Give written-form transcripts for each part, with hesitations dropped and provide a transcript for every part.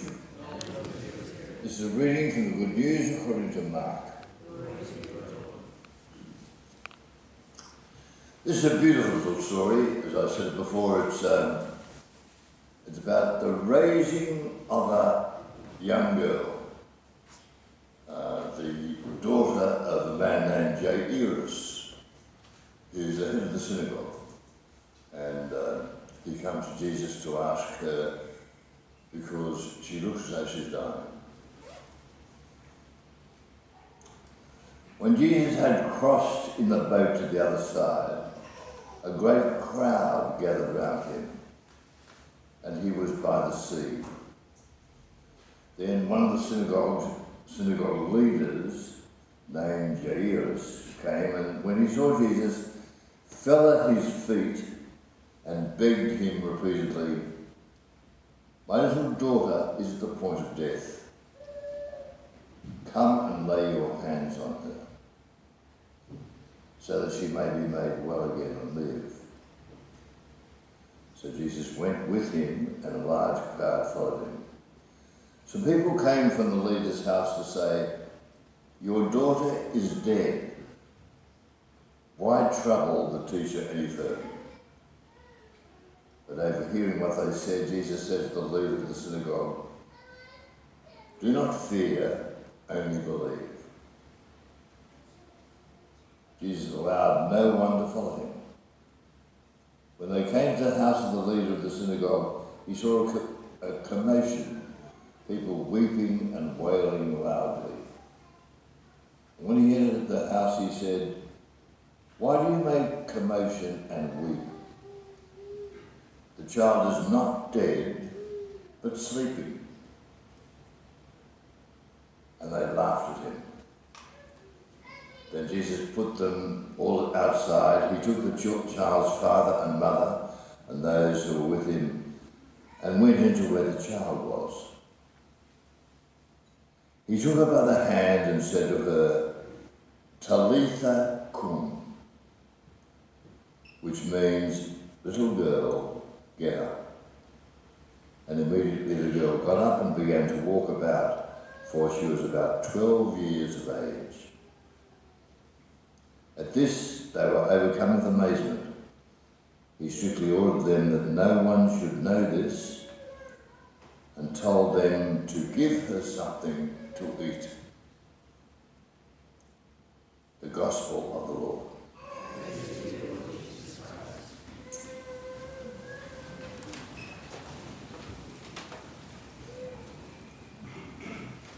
with you. This is a reading from the Good News according to Mark. This is a beautiful little story. As I said before, it's about the raising of a young girl, the daughter of a man named Jairus, who's the head of the synagogue. And he comes to Jesus to ask her because she looks as though she's dying. When Jesus had crossed in the boat to the other side, a great crowd gathered round him, and he was by the sea. Then one of the synagogue leaders, named Jairus, came, and when he saw Jesus, fell at his feet and begged him repeatedly, "My little daughter is at the point of death. Come and lay your hands on her, so that she may be made well again and live." So Jesus went with him, and a large crowd followed him. Some people came from the leader's house to say, "Your daughter is dead. Why trouble the teacher any further?" But overhearing what they said, Jesus said to the leader of the synagogue, "Do not fear, only believe." Jesus allowed no one to follow him. When they came to the house of the leader of the synagogue, he saw a commotion, people weeping and wailing loudly. And when he entered the house, he said, "Why do you make commotion and weep? The child is not dead, but sleeping." And they laughed at him. Then Jesus put them all outside. He took the child's father and mother and those who were with him and went into where the child was. He took her by the hand and said to her, "Talitha cum," which means, "Little girl, get up." And immediately the girl got up and began to walk about, for she was about 12 years of age. At this, they were overcome with amazement. He strictly ordered them that no one should know this, and told them to give her something to eat. The Gospel of the Lord.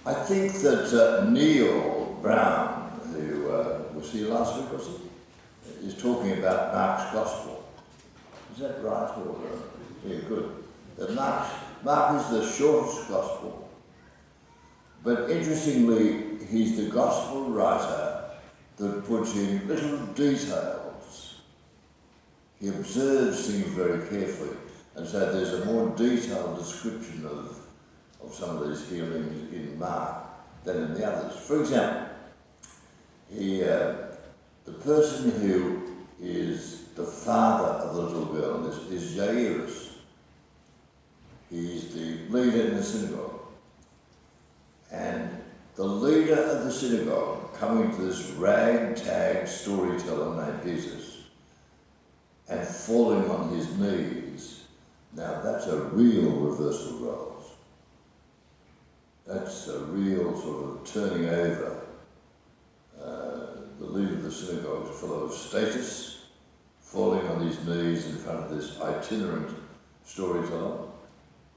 I think that Neil Brown, who was here last week, was he? Is talking about Mark's Gospel. Is that right? Or, yeah, good. That Mark is the shortest Gospel, but interestingly, he's the Gospel writer that puts in little details. He observes things very carefully, and so there's a more detailed description of some of these healings in Mark than in the others. For example, the person who is the father of the little girl is Jairus. He's the leader in the synagogue. And the leader of the synagogue coming to this ragtag storyteller named Jesus and falling on his knees, now that's a real reversal of roles. That's a real sort of turning over. The leader of the synagogue is full of status, falling on his knees in front of this itinerant storyteller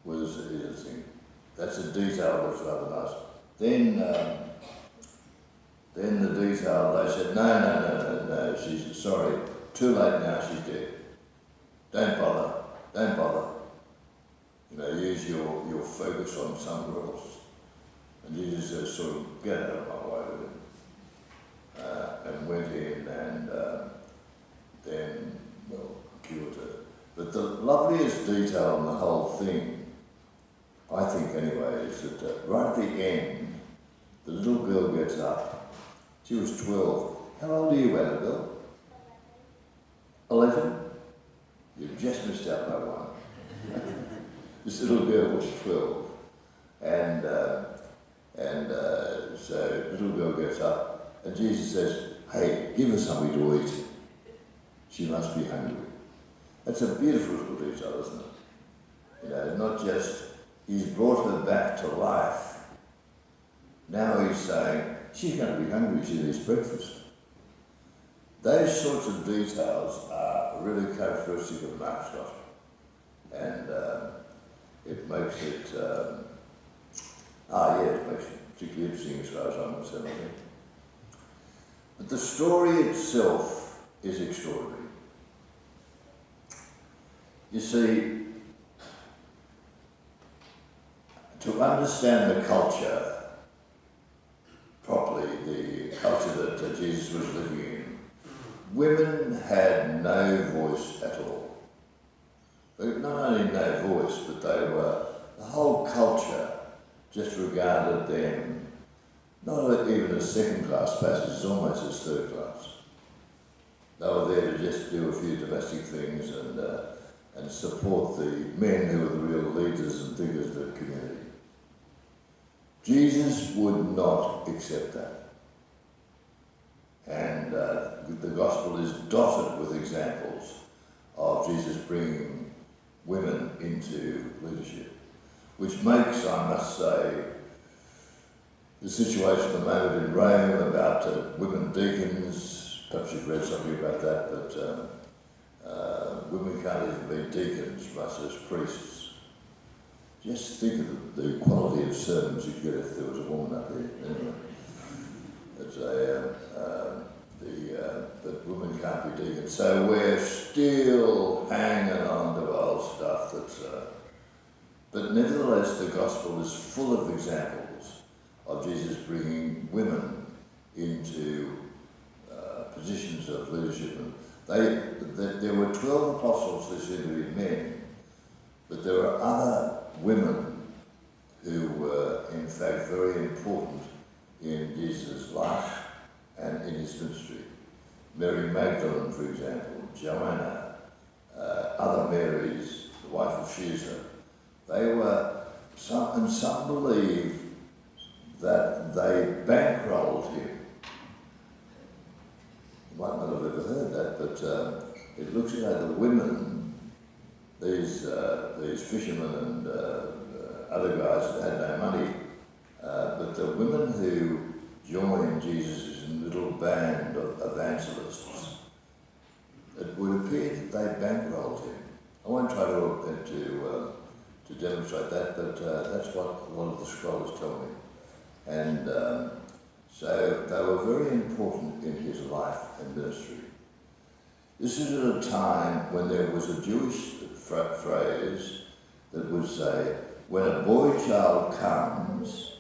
was a thing. That's a detail that's rather nice. Then the detail, they said, no, she's sorry, too late now, she's dead. Don't bother. Use your focus on somewhere else. And Jesus said, sort of, get out of my way with him. And went in and then cured her. But the loveliest detail in the whole thing, I think anyway, is that right at the end, the little girl gets up. She was 12. How old are you, Annabelle? 11? You've just missed out by one. This little girl was 12. So little girl gets up and Jesus says, hey, give her something to eat. She must be hungry. That's a beautiful little detail, isn't it? You know, not just he's brought her back to life. Now he's saying, she's going to be hungry, she needs breakfast. Those sorts of details are really characteristic of Mark's Gospel. And it makes it, it makes it particularly interesting as far as I'm concerned, I think. But the story itself is extraordinary. You see, to understand the culture properly, the culture that Jesus was living in, women had no voice at all. But not only no voice, but the whole culture just regarded them, not even as second-class passengers, almost as third-class. They were there to just do a few domestic things and support the men who were the real leaders and figures of the community. Jesus would not accept that. And the Gospel is dotted with examples of Jesus bringing women into leadership, which makes, I must say, the situation at the moment in Rome about women deacons, perhaps you've read something about that, but women can't even be deacons, much as priests. Just think of the quality of sermons you'd get if there was a woman up here. Anyway, but women can't be deacons. So we're still hanging on to old stuff but nevertheless the Gospel is full of examples of Jesus bringing women into positions of leadership. And there were 12 apostles who seemed to be men, but there were other women who were in fact very important in Jesus' life and in his ministry. Mary Magdalene, for example, Joanna, other Marys, the wife of Shusha. They were, some believe that they bankrolled him. You might not have ever heard that, but it looks like the women, these fishermen and other guys that had no money, but the women who joined Jesus' little band of evangelists, it would appear that they bankrolled him. I won't try to demonstrate that, but that's what a lot of the scholars tell me. And so they were very important in his life and ministry. This is at a time when there was a Jewish phrase that would say, when a boy child comes,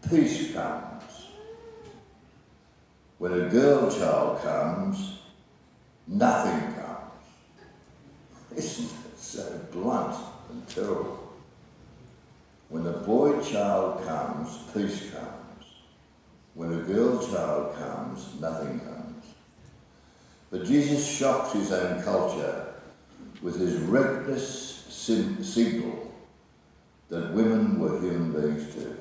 peace comes. When a girl child comes, nothing comes. Isn't it so blunt and terrible? When a boy child comes, peace comes. When a girl child comes, nothing comes. But Jesus shocked his own culture with his reckless signal that women were human beings too,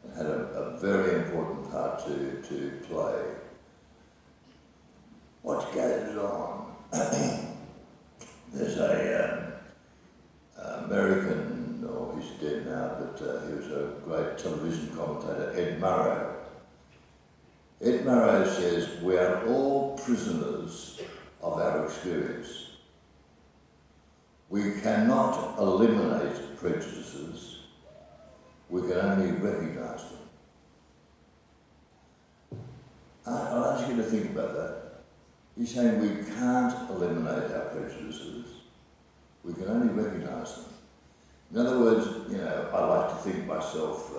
and had a very important part to play. What goes on? There's a American, he's dead now, but he was a great television commentator, Ed Murrow. Ed Murrow says, we are all prisoners of our experience. We cannot eliminate prejudices, we can only recognise them. I'll ask you to think about that. He's saying we can't eliminate our prejudices, we can only recognise them. In other words, I like to think myself,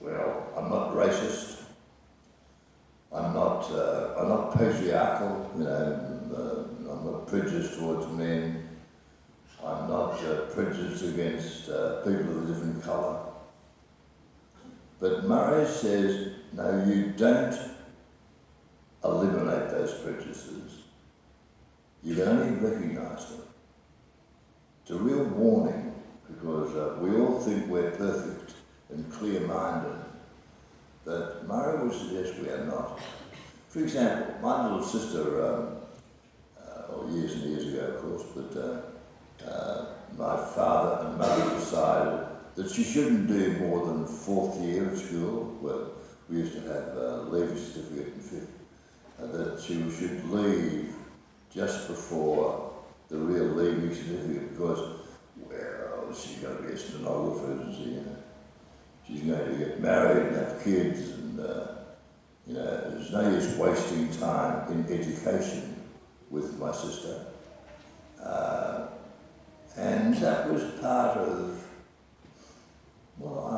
I'm not racist, I'm not patriarchal, I'm not prejudiced towards men, I'm not prejudiced against people of a different colour. But Murray says, no, you don't eliminate those prejudices. You can only recognise them. It's a real warning, because we all think we're perfect and clear-minded, but Murray would suggest we are not. For example, my little sister, years and years ago, of course, but my father and mother decided that she shouldn't do more than fourth year at school. Well, we used to have a leaving certificate in fifth. That she should leave just before the real leaving certificate because, well, she's going to be a stenographer, isn't she? You know? She's going to get married and have kids, and you know, there's no use wasting time in education with my sister. And that was part of, well,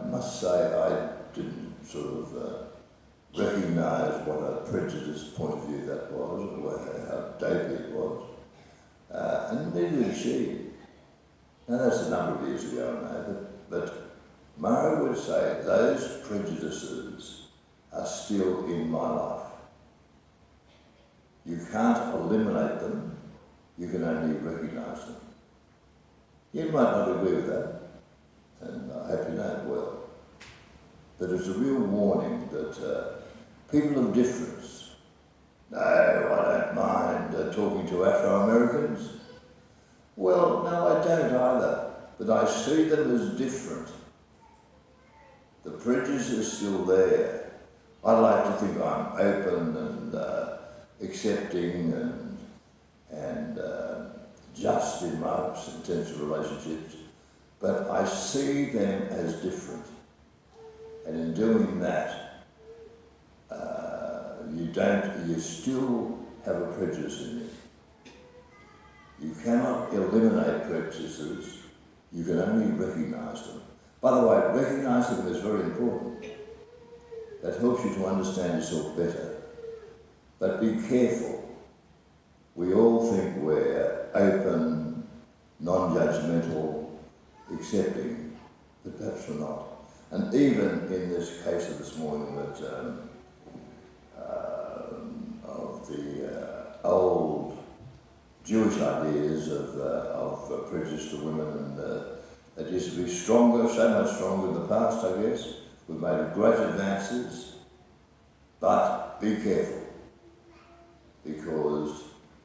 I must say I didn't sort of recognise what a prejudiced point of view that was, or how dated it was. And neither did she. Now that's a number of years ago now, but Mara would say those prejudices are still in my life. You can't eliminate them, you can only recognise them. You might not agree with that, and I hope you know it well. But it's a real warning that people of difference, no, I don't mind talking to Afro-Americans. Well, no, I don't either, but I see them as different. The prejudice is still there. I like to think I'm open and accepting and just in my terms of relationships, but I see them as different. And in doing that, you still have a prejudice in you. You cannot eliminate prejudices, you can only recognise them. By the way, recognising them is very important. That helps you to understand yourself better. But be careful. We all think we're open, non-judgmental, accepting, but perhaps we're not. And even in this case of this morning of the old Jewish ideas of prejudice to women, and that used to be stronger, so much stronger in the past, I guess. We've made great advances, but be careful, because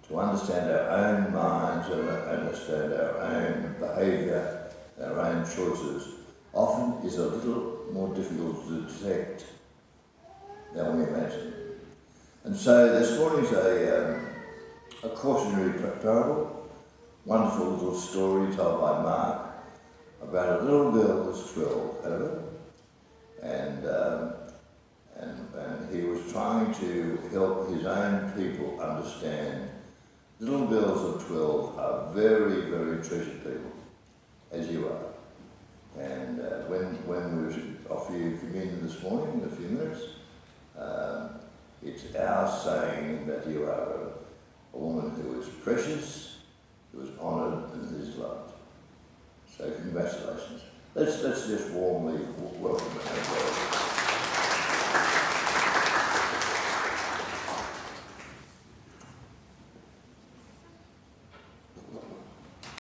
to understand our own minds and understand our own behaviour, our own choices, often is a little more difficult to detect than we imagine. And so this morning's a cautionary parable, wonderful little story told by Mark about a little girl who was 12, Annabelle, and he was trying to help his own people understand little girls of 12 are very, very treasured people, as you are. And when we offer you communion this morning in a few minutes, it's our saying that you are a woman who is precious, who is honoured, and who is loved. So congratulations. Let's just warmly welcome her.